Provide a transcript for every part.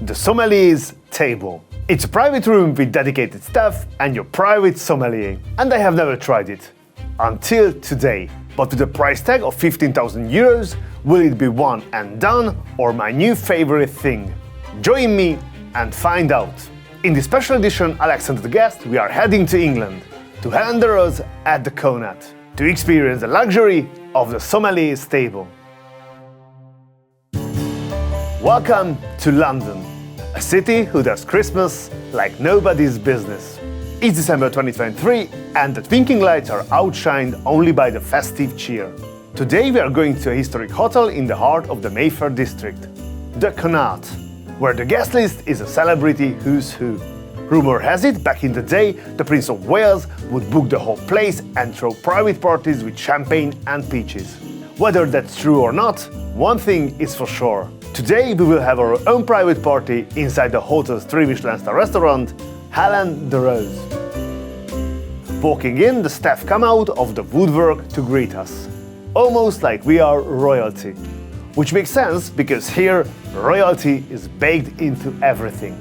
the Sommelier's table. It's a private room with dedicated staff and your private sommelier. And I have never tried it. Until today. But with a price tag of 15,000 euros, will it be one and done or my new favorite thing? Join me and find out. In this special edition Alexander the Guest, we are heading to England, to HeleneDarroze at TheConnaught, to experience the luxury of the Sommelier's table. Welcome to London, a city who does Christmas like nobody's business. It's December 2023 and the twinkling lights are outshined only by the festive cheer. Today we are going to a historic hotel in the heart of the Mayfair district, TheConnaught, where the guest list is a celebrity who's who. Rumor has it, back in the day, the Prince of Wales would book the whole place and throw private parties with champagne and peaches. Whether that's true or not, one thing is for sure. Today we will have our own private party inside the hotel's 3 Michelin star restaurant, HeleneDarroze. Walking in, the staff come out of the woodwork to greet us. Almost like we are royalty. Which makes sense because here, royalty is baked into everything.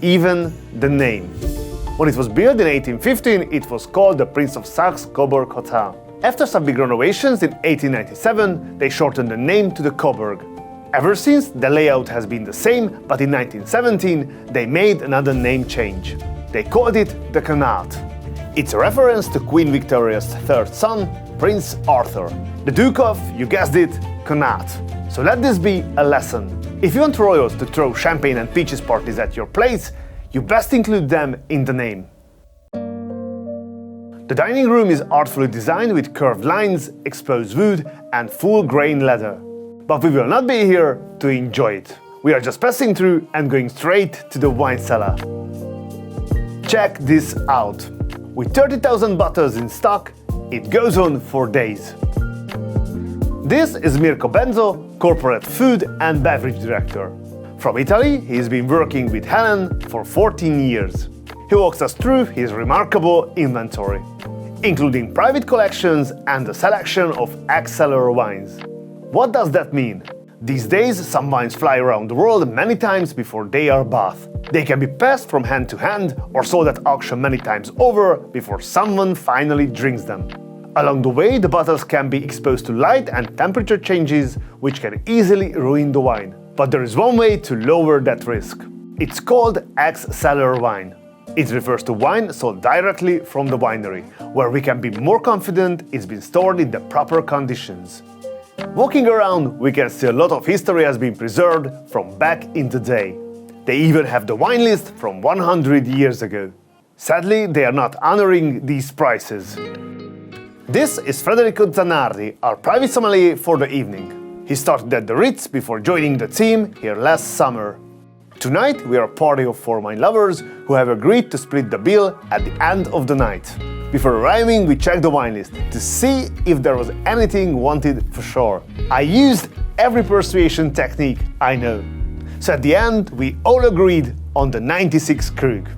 Even the name. When it was built in 1815, it was called the Prince of Saxe-Coburg Hotel. After some big renovations in 1897, they shortened the name to the Coburg. Ever since, the layout has been the same, but in 1917 they made another name change. They called it TheConnaught. It's a reference to Queen Victoria's third son, Prince Arthur, the Duke of, you guessed it, Connaught. So let this be a lesson. If you want royals to throw champagne and peaches parties at your place, you best include them in the name. The dining room is artfully designed with curved lines, exposed wood and full-grain leather. But we will not be here to enjoy it. We are just passing through and going straight to the wine cellar. Check this out. With 30,000 bottles in stock, it goes on for days. This is Mirko Benzo, Corporate Food and Beverage Director. From Italy, he's been working with Helen for 14 years. He walks us through his remarkable inventory, including private collections and a selection of ex-cellar wines. What does that mean? These days, some wines fly around the world many times before they are bought. They can be passed from hand to hand or sold at auction many times over before someone finally drinks them. Along the way, the bottles can be exposed to light and temperature changes, which can easily ruin the wine. But there is one way to lower that risk. It's called ex-cellar wine. It refers to wine sold directly from the winery, where we can be more confident it's been stored in the proper conditions. Walking around, we can see a lot of history has been preserved from back in the day. They even have the wine list from 100 years ago. Sadly, they are not honoring these prices. This is Federico Zanardi, our private sommelier for the evening. He started at the Ritz before joining the team here last summer. Tonight, we are a party of 4 wine lovers who have agreed to split the bill at the end of the night. Before arriving, we checked the wine list to see if there was anything wanted for sure. I used every persuasion technique I know. So at the end, we all agreed on the 96 Krug.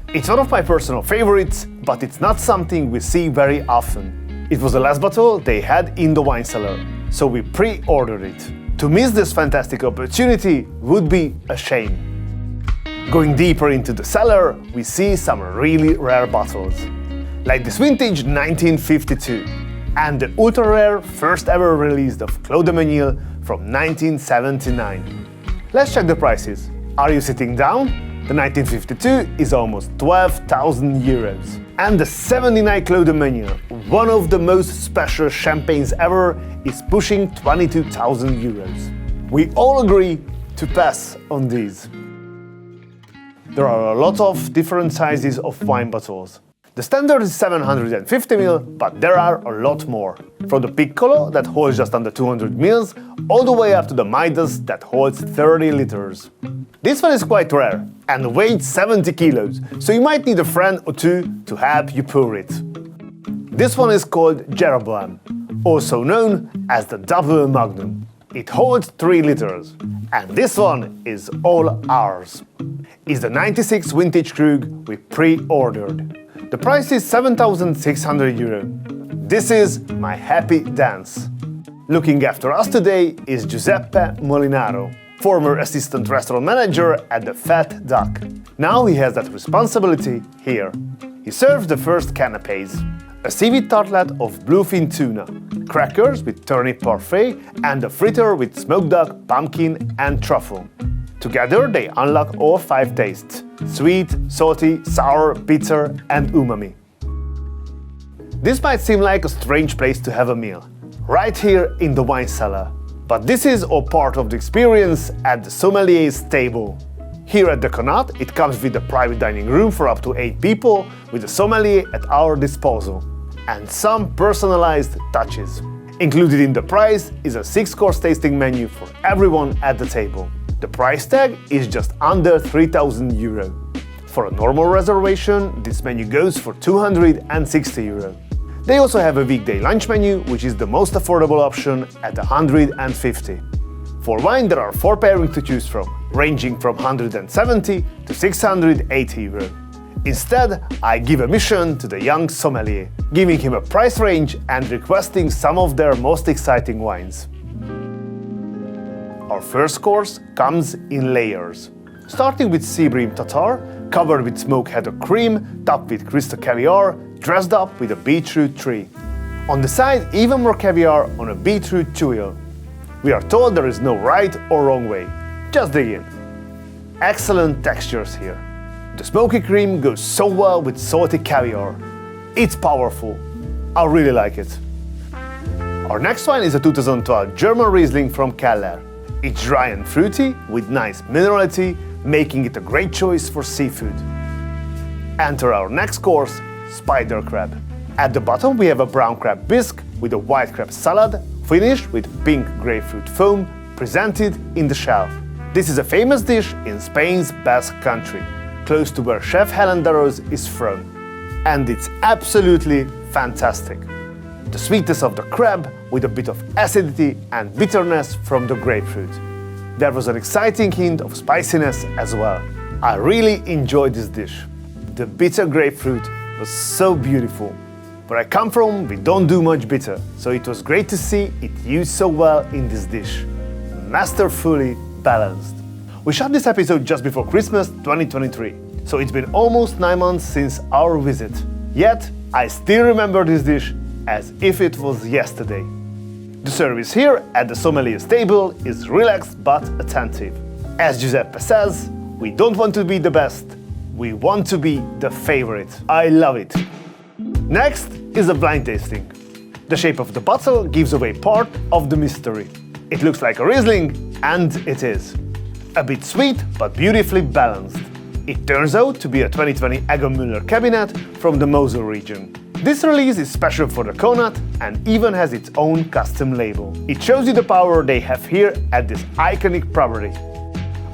It's one of my personal favorites, but it's not something we see very often. It was the last bottle they had in the wine cellar, so we pre-ordered it. To miss this fantastic opportunity would be a shame. Going deeper into the cellar, we see some really rare bottles. Like this vintage 1952 and the ultra-rare first ever release of Clos de Menil from 1979. Let's check the prices. Are you sitting down? The 1952 is almost 12,000 euros. And the 79 Clos de Menil, one of the most special champagnes ever, is pushing 22,000 euros. We all agree to pass on these. There are a lot of different sizes of wine bottles. The standard is 750 ml, but there are a lot more. From the Piccolo, that holds just under 200 ml, all the way up to the Midas, that holds 30 liters. This one is quite rare and weighs 70 kilos, so you might need a friend or two to help you pour it. This one is called Jeroboam, also known as the Double Magnum. It holds 3 liters, and this one is all ours. It's the 96 Vintage Krug we pre-ordered. The price is 7,600 euro. This is my happy dance. Looking after us today is Giuseppe Molinaro. former assistant restaurant manager at the Fat Duck. Now he has that responsibility here. He serves the first canapés, a seaweed tartlet of bluefin tuna, crackers with turnip parfait, and a fritter with smoked duck, pumpkin, and truffle. Together they unlock all 5 tastes: sweet, salty, sour, bitter, and umami. This might seem like a strange place to have a meal, right here in the wine cellar. But this is all part of the experience at the Sommelier's table. Here at TheConnaught, it comes with a private dining room for up to 8 people, with a sommelier at our disposal, and some personalized touches. Included in the price is a 6-course tasting menu for everyone at the table. The price tag is just under €3,000. For a normal reservation, this menu goes for €260. They also have a weekday lunch menu, which is the most affordable option at €150. For wine, there are 4 pairings to choose from, ranging from €170 to €680. Instead, I give a mission to the young sommelier, giving him a price range and requesting some of their most exciting wines. Our first course comes in layers, starting with sea bream tartare, covered with smoked haddock cream, topped with crystal caviar, dressed up with a beetroot tree. On the side, even more caviar on a beetroot tuile. We are told there is no right or wrong way. Just dig in. Excellent textures here. The smoky cream goes so well with salty caviar. It's powerful. I really like it. Our next wine is a 2012 German Riesling from Cellar. It's dry and fruity with nice minerality, making it a great choice for seafood. Enter our next course, spider crab. At the bottom we have a brown crab bisque with a white crab salad, finished with pink grapefruit foam, presented in the shell. This is a famous dish in Spain's Basque Country, close to where chef HeleneDarroze is from. And it's absolutely fantastic. The sweetness of the crab with a bit of acidity and bitterness from the grapefruit. There was an exciting hint of spiciness as well. I really enjoyed this dish. The bitter grapefruit was so beautiful. Where I come from, we don't do much bitter, so it was great to see it used so well in this dish. Masterfully balanced. We shot this episode just before Christmas 2023, so it's been almost 9 months since our visit. Yet, I still remember this dish as if it was yesterday. The service here at the Sommelier's table is relaxed but attentive. As Giuseppe says, we don't want to be the best, we want to be the favorite. I love it. Next is a blind tasting. The shape of the bottle gives away part of the mystery. It looks like a Riesling, and it is. A bit sweet, but beautifully balanced. It turns out to be a 2020 Egon cabinet from the Mosel region. This release is special for the Connaught and even has its own custom label. It shows you the power they have here at this iconic property.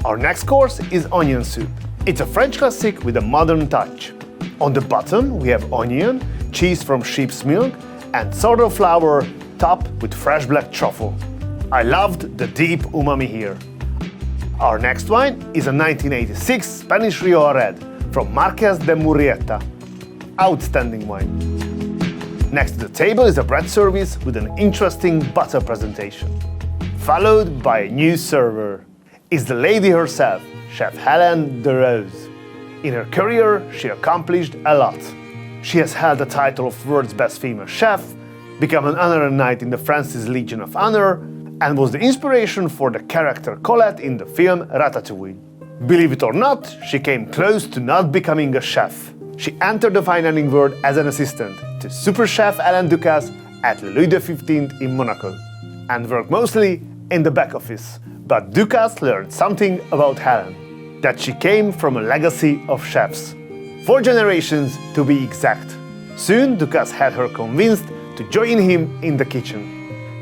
Our next course is onion soup. It's a French classic with a modern touch. On the bottom we have onion, cheese from sheep's milk, and sourdough flour topped with fresh black truffle. I loved the deep umami here. Our next wine is a 1986 Spanish Rioja Red from Marqués de Murrieta. Outstanding wine. Next to the table is a bread service with an interesting butter presentation, followed by a new server. It's the lady herself, Chef HeleneDarroze. In her career, she accomplished a lot. She has held the title of World's Best Female Chef, become an honorary knight in the France's Legion of Honor, and was the inspiration for the character Colette in the film Ratatouille. Believe it or not, she came close to not becoming a chef. She entered the fine dining world as an assistant to super chef Alain Ducasse at Louis XV in Monaco, and worked mostly in the back office. But Ducasse learned something about Helen, that she came from a legacy of chefs. 4 generations to be exact. Soon Ducasse had her convinced to join him in the kitchen.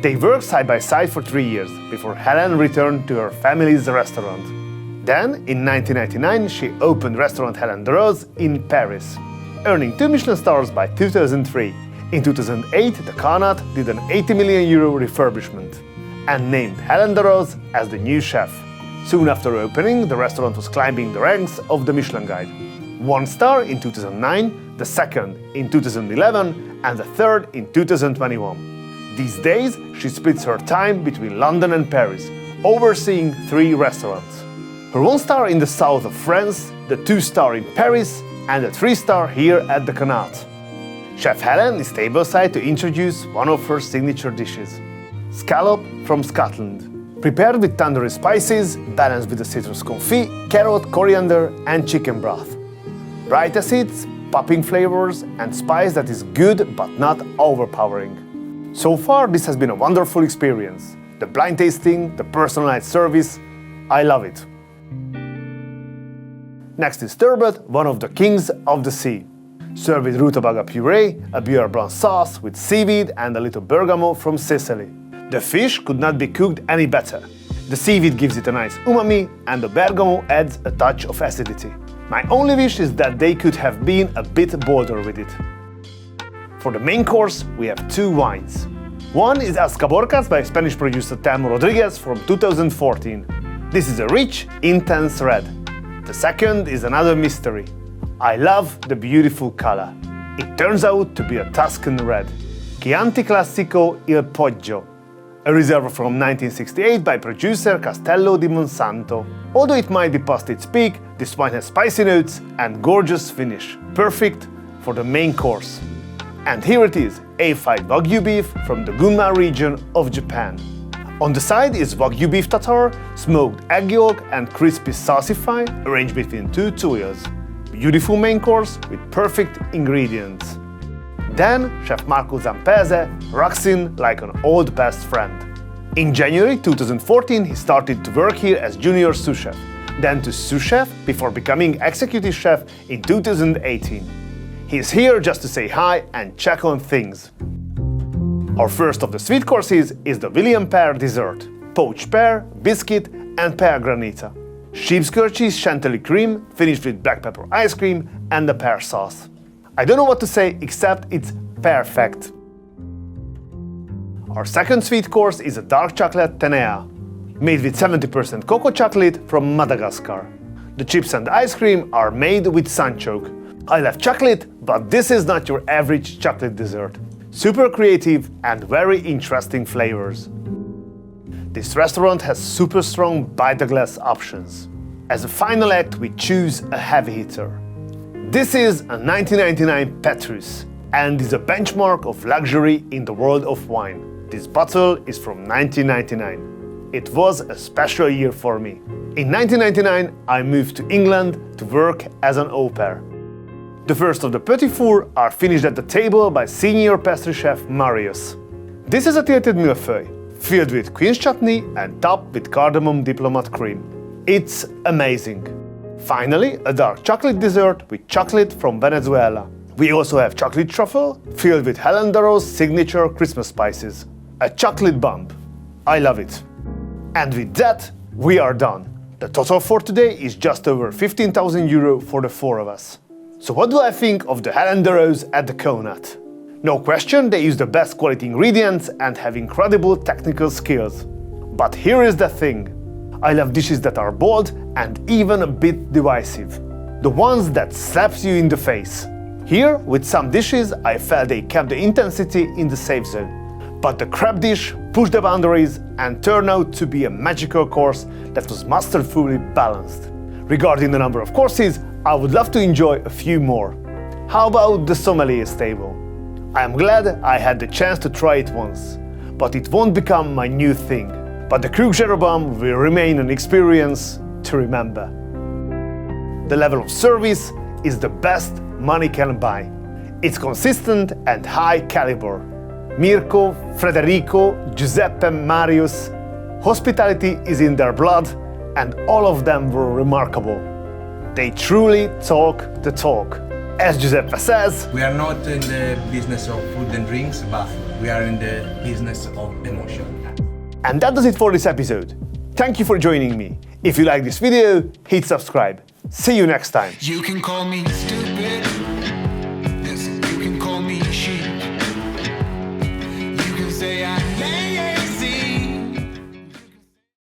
They worked side by side for 3 years before Helen returned to her family's restaurant. Then, in 1999, she opened restaurant HeleneDarroze in Paris, earning 2 Michelin stars by 2003. In 2008, TheConnaught did an €80 million refurbishment and named HeleneDarroze as the new chef. Soon after opening, the restaurant was climbing the ranks of the Michelin Guide. 1 star in 2009, the second in 2011, and the third in 2021. These days, she splits her time between London and Paris, overseeing 3 restaurants. Her 1-star in the south of France, the 2-star in Paris, and the 3-star here at TheConnaught. Chef Helen is tableside to introduce one of her signature dishes, scallop from Scotland. Prepared with tandoori spices, balanced with the citrus confit, carrot, coriander, and chicken broth. Bright acids, popping flavors, and spice that is good but not overpowering. So far, this has been a wonderful experience. The blind tasting, the personalized service, I love it. Next is turbot, one of the kings of the sea. Served with rutabaga puree, a beurre blanc sauce with seaweed and a little bergamot from Sicily. The fish could not be cooked any better. The seaweed gives it a nice umami and the bergamot adds a touch of acidity. My only wish is that they could have been a bit bolder with it. For the main course, we have 2 wines. One is As Caborcas by Spanish producer Telmo Rodriguez from 2014. This is a rich, intense red. The second is another mystery. I love the beautiful color. It turns out to be a Tuscan red. Chianti Classico Il Poggio, a reserve from 1968 by producer Castello di Monsanto. Although it might be past its peak, this wine has spicy notes and gorgeous finish, perfect for the main course. And here it is, A5 Wagyu beef from the Gunma region of Japan. On the side is Wagyu beef tartare, smoked egg yolk and crispy salsify, arranged between 2 tuyas. Beautiful main course with perfect ingredients. Then Chef Marco Zampese rocks in like an old best friend. In January 2014 he started to work here as junior sous chef, then to sous chef before becoming executive chef in 2018. He's here just to say hi and check on things. Our first of the sweet courses is the William pear dessert, poached pear, biscuit and pear granita. Sheep's goat cheese chantilly cream finished with black pepper ice cream and the pear sauce. I don't know what to say except it's perfect. Our second sweet course is a dark chocolate tenea, made with 70% cocoa chocolate from Madagascar. The chips and ice cream are made with sunchoke. I love chocolate, but this is not your average chocolate dessert. Super creative and very interesting flavors. This restaurant has super strong by-the-glass options. As a final act, we choose a heavy hitter. This is a 1999 Petrus and is a benchmark of luxury in the world of wine. This bottle is from 1999. It was a special year for me. In 1999, I moved to England to work as an au pair. The first of the petit fours are finished at the table by senior pastry chef Marius. This is a tilted millefeuille, filled with queen's chutney and topped with cardamom diplomat cream. It's amazing. Finally, a dark chocolate dessert with chocolate from Venezuela. We also have chocolate truffle, filled with HeleneDarroze signature Christmas spices. A chocolate bomb. I love it. And with that, we are done. The total for today is just over €15,000 for the 4 of us. So what do I think of the HeleneDarroze at TheConnaught? No question, they use the best quality ingredients and have incredible technical skills. But here is the thing. I love dishes that are bold and even a bit divisive. The ones that slaps you in the face. Here, with some dishes, I felt they kept the intensity in the safe zone. But the crab dish pushed the boundaries and turned out to be a magical course that was masterfully balanced. Regarding the number of courses, I would love to enjoy a few more. How about the Sommelier table? I am glad I had the chance to try it once, but it won't become my new thing. But the Krug Jeroboam will remain an experience to remember. The level of service is the best money can buy. It's consistent and high caliber. Mirko, Federico, Giuseppe, Marius, hospitality is in their blood, and all of them were remarkable. They truly talk the talk. As Giuseppe says, we are not in the business of food and drinks, but we are in the business of emotion. And that does it for this episode. Thank you for joining me. If you like this video, hit subscribe. See you next time. You can call me stupid.